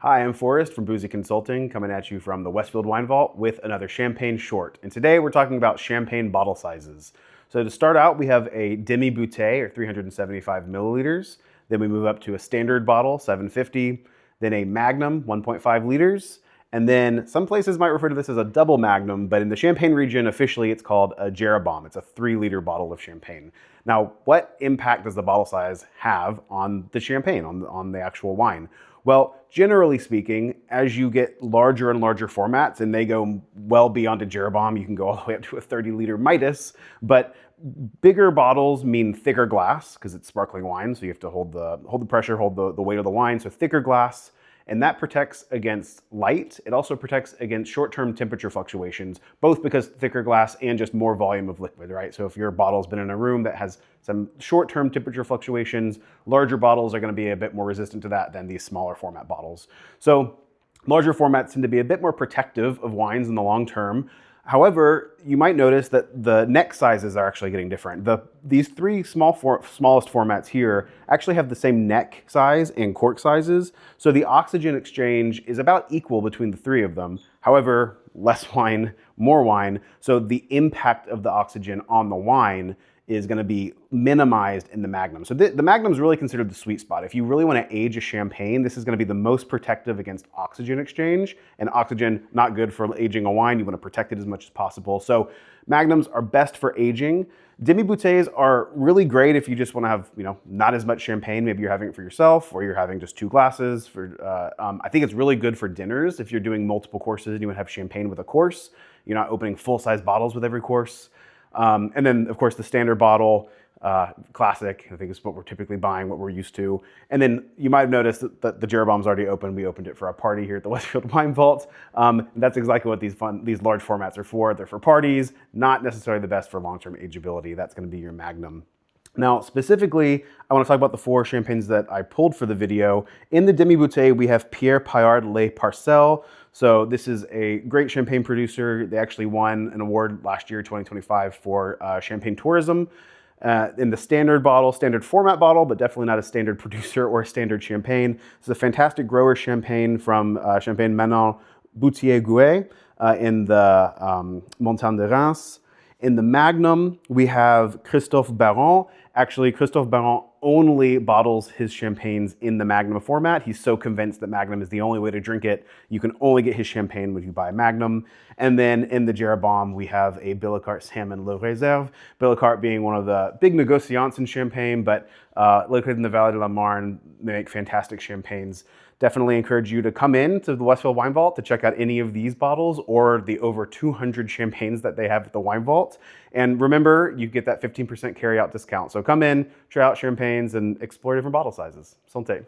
Hi, I'm Forrest from Boozy Consulting, coming at you from the Westfield Wine Vault with another champagne short. And today we're talking about champagne bottle sizes. So to start out, we have a Demi Bouteille, or 375 milliliters. Then we move up to a standard bottle, 750. Then a Magnum, 1.5 liters. And then some places might refer to this as a double Magnum, but in the Champagne region, officially it's called a Jerobaum. It's a 3-liter bottle of champagne. Now, what impact does the bottle size have on the champagne, on the actual wine? Well, generally speaking, as you get larger and larger formats, and they go well beyond a Jerobaum, you can go all the way up to a 30-liter Midas, but bigger bottles mean thicker glass because it's sparkling wine, so you have to hold the pressure, hold the weight of the wine, so thicker glass. And that protects against light. It also protects against short-term temperature fluctuations, both because thicker glass and just more volume of liquid, right? So if your bottle's been in a room that has some short-term temperature fluctuations, larger bottles are going to be a bit more resistant to that than these smaller format bottles. So larger formats tend to be a bit more protective of wines in the long term. However, you might notice that the neck sizes are actually getting different. These three smallest formats here actually have the same neck size and cork sizes, so the oxygen exchange is about equal between the three of them. However, less wine, more wine, so the impact of the oxygen on the wine is going to be minimized in the Magnum. So the Magnum is really considered the sweet spot. If you really want to age a champagne, this is going to be the most protective against oxygen exchange, and oxygen not good for aging a wine. You want to protect it as much as possible. So Magnums are best for aging. Demi Bouteilles are really great if you just want to have, not as much champagne. Maybe you're having it for yourself, or you're having just 2 glasses. I think it's really good for dinners if you're doing multiple courses and you would have champagne with a course. You're not opening full-size bottles with every course. And then, of course, the standard bottle, classic, I think is what we're typically buying, what we're used to. And then you might have noticed that the Jerobaum's already open. We opened it for a party here at the Westfield Wine Vault. That's exactly what these large formats are for. They're for parties, not necessarily the best for long-term ageability. That's going to be your Magnum. Now, specifically, I want to talk about the 4 champagnes that I pulled for the video. In the Demi Bouteille, we have Pierre Paillard Les Parcelles. So this is a great champagne producer. They actually won an award last year, 2025, for champagne tourism. In the standard bottle, standard format bottle, but definitely not a standard producer or a standard champagne. This is a fantastic grower champagne from Champagne Manon Boutillez-Guer in the Montagne de Reims. In the Magnum, we have Christophe Baron. Actually, Christophe Baron only bottles his champagnes in the Magnum format. He's so convinced that Magnum is the only way to drink it. You can only get his champagne when you buy Magnum. And then in the Jerobaum, we have a Billecart-Salmon Le Réserve. Billecart being one of the big negociants in Champagne, but located in the Valley de la Marne, they make fantastic champagnes. Definitely encourage you to come in to the Westfield Wine Vault to check out any of these bottles or the over 200 champagnes that they have at the Wine Vault. And remember, you get that 15% carryout discount. So come in, try out champagnes, and explore different bottle sizes. Santé.